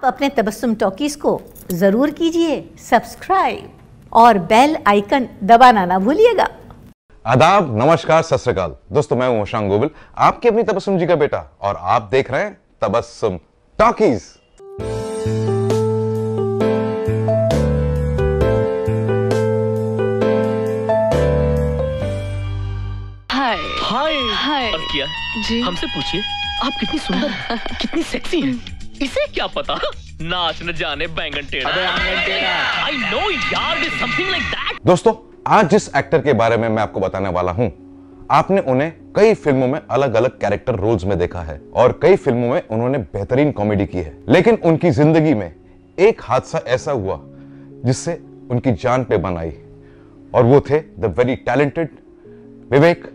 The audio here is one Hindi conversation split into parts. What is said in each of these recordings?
अपने तबस्सुम टॉकीज को जरूर कीजिए सब्सक्राइब और बेल आइकन दबाना ना भूलिएगा। आदाब, नमस्कार, सत श्री अकाल। दोस्तों, मैं हूं शशांक गोविल, आपके अपनी तबस्सुम जी का बेटा, और आप देख रहे हैं तबस्सुम टॉकीज। हाय हाय हाय और किया जी हमसे पूछिए, आप कितनी सुंदर कितनी सेक्सी हैं। इसे क्या पता, नाच न जाने बैंगन टेढ़ा। आई नो यार, दिस समथिंग लाइक दैट। दोस्तों, आज जिस एक्टर के बारे में मैं आपको बताने वाला हूं, आपने उन्हें कई फिल्मों में अलग अलग कैरेक्टर रोल्स में देखा है और कई फिल्मों में उन्होंने बेहतरीन कॉमेडी की है। लेकिन उनकी जिंदगी में एक हादसा ऐसा हुआ जिससे उनकी जान पे बन आई, और वो थे the very talented Vivek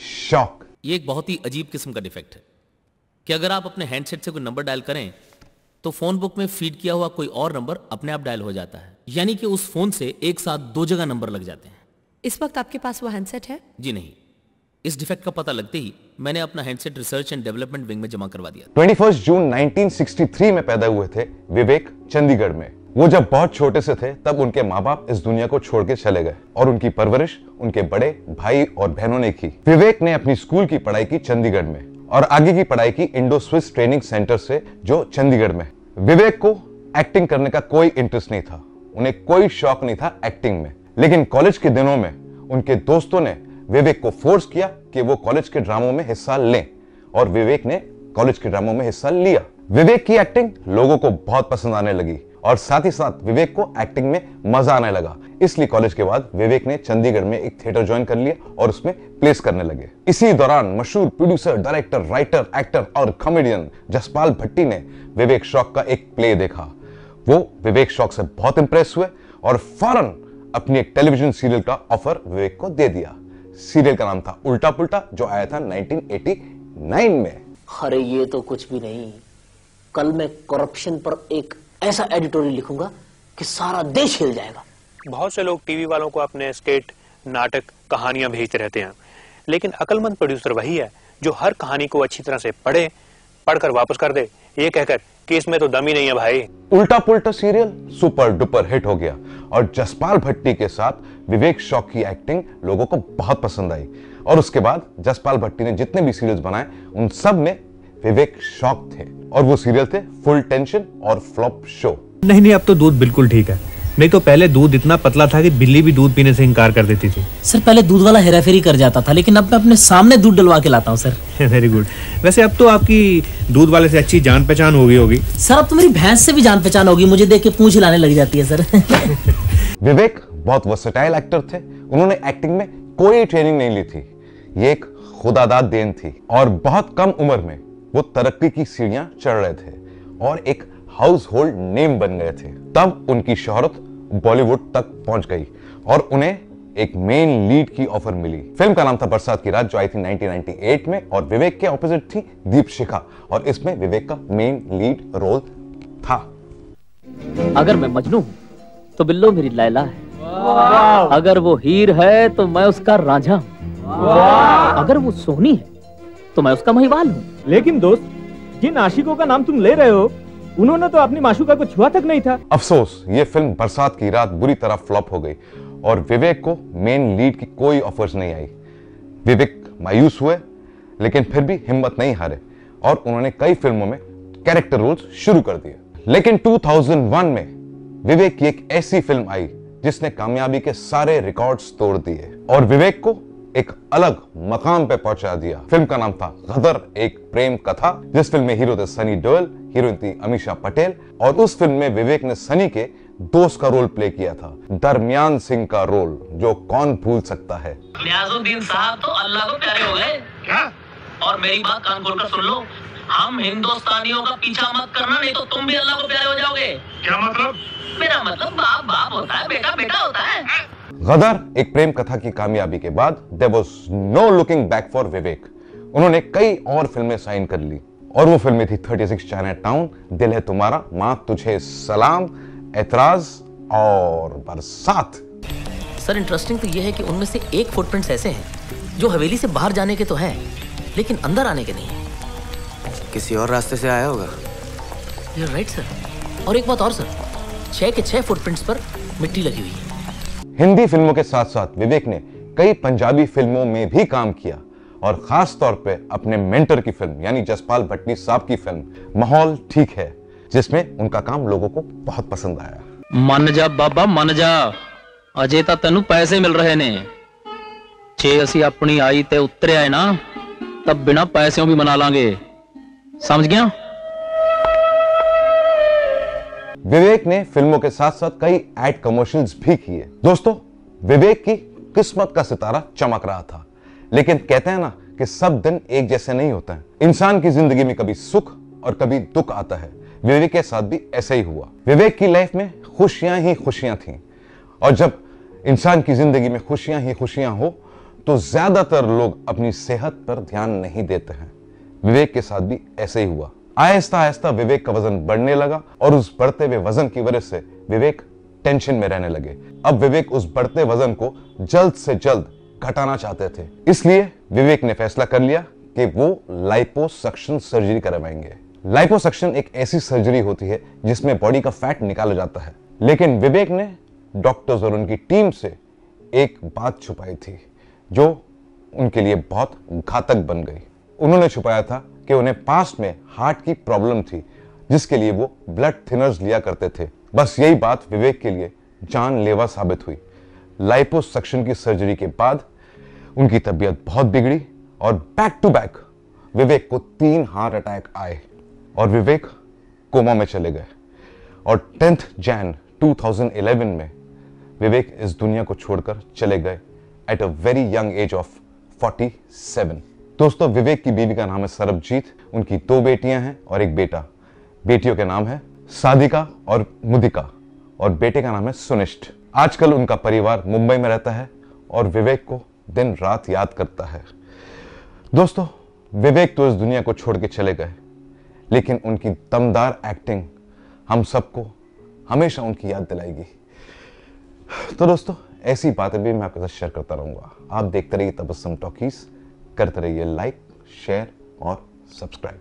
shock. ये एक बहुत ही अजीब किस्म का डिफेक्ट है कि अगर आप अपने हैंडसेट से कोई नंबर डायल करें तो फोन बुक में फीड किया हुआ कोई और नंबर अपने आप डायल हो जाता है, यानी कि उस फोन से एक साथ दो जगह नंबर लग जाते हैं। इस वक्त आपके पास वो हैंडसेट है? जी नहीं, इस डिफेक्ट का पता लगते ही मैंने अपना handset research and development wing में जमा करवा दिया। 21 जून 1963 में पैदा हुए थे विवेक चंडीगढ़ में। वो जब बहुत छोटे से थे तब उनके माँ बाप इस दुनिया को छोड़ के चले गए और उनकी परवरिश उनके बड़े भाई और बहनों ने की। विवेक ने अपनी स्कूल की पढ़ाई की चंडीगढ़ में और आगे की पढ़ाई की इंडो स्विस ट्रेनिंग सेंटर से, जो चंडीगढ़ में। विवेक को एक्टिंग करने का कोई इंटरेस्ट नहीं था, उन्हें कोई शौक नहीं था एक्टिंग में। लेकिन कॉलेज के दिनों में उनके दोस्तों ने विवेक को फोर्स किया कि वो कॉलेज के ड्रामों में हिस्सा लें, और विवेक ने कॉलेज के ड्रामों में हिस्सा लिया। विवेक की एक्टिंग लोगों को बहुत पसंद आने लगी और साथ ही साथ विवेक को एक्टिंग में मजा आने लगा। इसलिए कॉलेज के बाद विवेक ने चंडीगढ़ में एक थिएटर ज्वाइन कर लिया और उसमें प्लेस करने लगे। इसी दौरान मशहूर प्रोड्यूसर, डायरेक्टर, राइटर, एक्टर और कॉमेडियन जसपाल भट्टी ने विवेक शॉक का एक प्ले देखा। वो विवेक शॉक से बहुत इंप्रेस हुए और फौरन अपनी एक टेलीविजन सीरियल का ऑफर विवेक को दे दिया। सीरियल का नाम था उल्टा पुल्टा, जो आया था 1989 में। अरे ये तो कुछ भी नहीं, कल मैं करप्शन पर एक ऐसा एडिटोरियल लिखूंगा कि सारा देश हिल जाएगा। बहुत से लोग टीवी वालों को अपने स्केट, नाटक, कहानियां भेजते रहते हैं, लेकिन अकलमंद प्रोड्यूसर वही है जो हर कहानी को अच्छी तरह से पढ़कर वापस कर दे, ये कहकर कि इसमें तो दम ही नहीं है भाई। उल्टा पुल्टा सीरियल सुपर डुपर हिट हो गया और जसपाल भट्टी के साथ विवेक शॉक की एक्टिंग लोगों को बहुत पसंद आई। और उसके बाद जसपाल भट्टी ने जितने भी सीरियल्स बनाए उन सब में विवेक शॉक थे, और वो सीरियल थे फुल टेंशन और फ्लॉप शो। नहीं, अब तो दूध बिल्कुल ठीक है। नहीं तो पहले दूध इतना पतला था कि बिल्ली भी दूध पीने से इनकार कर देती थी। सर, पहले दूध वाला हेराफेरी कर जाता था, लेकिन अब मैं अपने सामने दूध डलवा के लाता हूँ सर। Very good. वैसे अब तो आपकी दूध वाले से अच्छी जान पहचान हो गई होगी। सर, अब तो मेरी भैंस से भी जान पहचान होगी, मुझे देख के पूंछ हिलाने लग जाती है सर। विवेक बहुत वर्सेटाइल एक्टर थे। उन्होंने एक्टिंग में कोई ट्रेनिंग नहीं ली थी, ये एक खुदादाद देन थी, और बहुत कम उम्र में वो तरक्की की सीढ़ियां चढ़ रहे थे और एक हाउस होल्ड नेम बन गए थे। तब उनकी शोहरत बॉलीवुड तक पहुंच गई और उन्हें एक मेन लीड की ऑफर मिली। फिल्म का नाम था बरसात की रात, जो आई थी 1998 में, और विवेक के ऑपोजिट थी दीपशिखा, और इसमें विवेक का मेन लीड रोल था। अगर मैं मजनू हूं तो बिल्लो मेरी लैला है, अगर वो हीर है तो मैं उसका रांझा हूं, अगर वो सोहनी है तो मैं उसका महिवाल हूं। लेकिन दोस्त, जिन आशिकों का नाम तुम ले रहे हो उन्होंने तो अपनी माशूका को छुआ तक नहीं था। अफसोस, ये फिल्म बरसात की रात बुरी तरह फ्लॉप हो गई और विवेक को मेन लीड की कोई ऑफर्स नहीं आई। विवेक मायूस हुए, लेकिन फिर भी हिम्मत नहीं हारे और उन्होंने कई फिल्मों में कैरेक्टर रोल्स शुरू कर दिए। लेकिन 2001 में विवेक की एक ऐसी फिल्म आई जिसने कामयाबी के सारे रिकॉर्ड्स तोड़ दिए और विवेक को एक अलग मकाम पे पहुंचा दिया। फिल्म का नाम था गदर, एक प्रेम कथा, जिस फिल्म में हीरो थे सनी देओल, हीरोइन थी अमीषा पटेल, और उस फिल्म में विवेक ने सनी के दोस्त का रोल प्ले किया था, दरमियान सिंह का रोल, जो कौन भूल सकता है। नियाजुद्दीन साहब तो अल्लाह को प्यारे हो गए क्या? और मेरी बात कान खोलकर सुन लो, हम हिंदुस्तानियों का पीछा मत करना, नहीं तो तुम भी अल्लाह को प्यारे हो जाओगे। क्या मतलब? मेरा मतलब बाप बाप होता है, बेटा बेटा होता है। गदर, एक प्रेम कथा की कामयाबी के बाद there was no looking back for Vivek. उन्होंने कई और फिल्में साइन कर ली और वो फिल्में थी 36 चाइनाटाउन, दिल है तुम्हारा, मां तुझे सलाम, ऐतराज और बरसात। सर, इंटरेस्टिंग तो ये है कि उनमें से एक फुटप्रिंट्स ऐसे हैं जो हवेली से बाहर जाने के तो हैं, लेकिन अंदर आने के नहीं है। किसी और रास्ते से आया होगा। You're right, sir. और एक बात और सर, 6 के 6 फुटप्रिंट्स पर मिट्टी लगी हुई है। हिंदी फिल्मों के साथ साथ विवेक ने कई पंजाबी फिल्मों में भी काम किया और खास तौर पे अपने मेंटर की फिल्म यानी जसपाल भट्टी साहब की फिल्म माहौल ठीक है, जिसमें उनका काम लोगों को बहुत पसंद आया। मन जा बाबा मन जा, अजे तो तेनू पैसे मिल रहे ने, जे असी अपनी आई ते उतरे आए ना तब बिना पैसों भी मना लांगे, समझ गया? विवेक ने फिल्मों के साथ साथ कई एड कमर्शियल्स भी किए। दोस्तों, विवेक की किस्मत का सितारा चमक रहा था, लेकिन कहते हैं ना कि सब दिन एक जैसे नहीं होते हैं। इंसान की जिंदगी में कभी सुख और कभी दुख आता है। विवेक के साथ भी ऐसा ही हुआ। विवेक की लाइफ में खुशियां ही खुशियां थीं, और जब इंसान की जिंदगी में खुशियां ही खुशियां हो तो ज्यादातर लोग अपनी सेहत पर ध्यान नहीं देते हैं। विवेक के साथ भी ऐसे ही हुआ। आहिस्ता आहिस्ता विवेक का वजन बढ़ने लगा और उस बढ़ते हुए वजन की वजह से विवेक टेंशन में रहने लगे। अब विवेक उस बढ़ते वजन को जल्द से जल्द घटाना चाहते थे, इसलिए विवेक ने फैसला कर लिया कि वो लाइपोसक्शन सर्जरी करवाएंगे। लाइपोसक्शन एक ऐसी सर्जरी होती है जिसमें बॉडी का फैट निकाला जाता है, लेकिन विवेक ने डॉक्टर्स और उनकी टीम से एक बात छुपाई थी जो उनके लिए बहुत घातक बन गई। उन्होंने छुपाया था कि उन्हें पास्ट में हार्ट की प्रॉब्लम थी, जिसके लिए वो ब्लड थिनर्स लिया करते थे। बस यही बात विवेक के लिए जानलेवा साबित हुई। लाइपोसक्शन की सर्जरी के बाद उनकी तबीयत बहुत बिगड़ी और बैक टू बैक विवेक को 3 हार्ट अटैक आए और विवेक कोमा में चले गए। और 10 जनवरी 2011 में विवेक इस दुनिया को छोड़कर चले गए at a very young age of 47। दोस्तों, विवेक की बीवी का नाम है सरबजीत, उनकी 2 बेटियां हैं और एक बेटा। बेटियों के नाम है सादिका और मुदिका और बेटे का नाम है सुनिष्ठ। आजकल उनका परिवार मुंबई में रहता है और विवेक को दिन रात याद करता है। दोस्तों, विवेक तो इस दुनिया को छोड़ के चले गए, लेकिन उनकी दमदार एक्टिंग हम सबको हमेशा उनकी याद दिलाएगी। तो दोस्तों, ऐसी बातें भी मैं आपके साथ शेयर करता रहूंगा। आप देखते रहिए तबस्सुम टॉकीज, करते रहिए लाइक, शेयर और सब्सक्राइब।